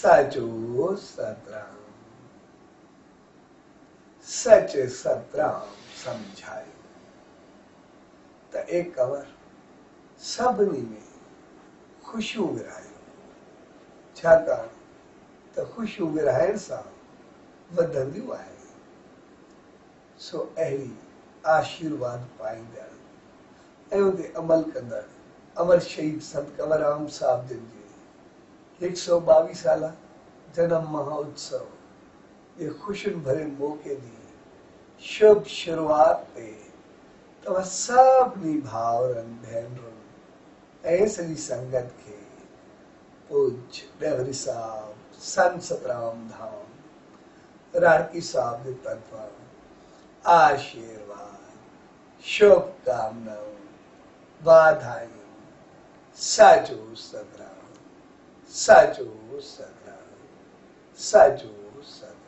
साचो सतराम सच सतराम समझायो। त एक कवर सभिनी में खुशियूं विरहायो। छाकाणि त खुशियूं विरहाइण सां वधंदियूं आहिनि। सो अहिड़ी आशीर्वाद पाईंदड़ ऐं उते अमल कंदड़ अमर शहीद संत कंवरराम साहिब जिन जे 122 साला जन्म महोत्सव ये खुशियुनि भरे मौके जी शुभ शुरुआत ते तव्हां सभिनी भाउरनि भेनरुनि ऐं सॼी संगत खे पूज्य डेवरी साहिब संत सतराम धाम राणकी साहिब जे तरफां आशीर्वाद शुभकामनाओं वाधायूं। साचो सतराम साचो सतराम साचो सतराम।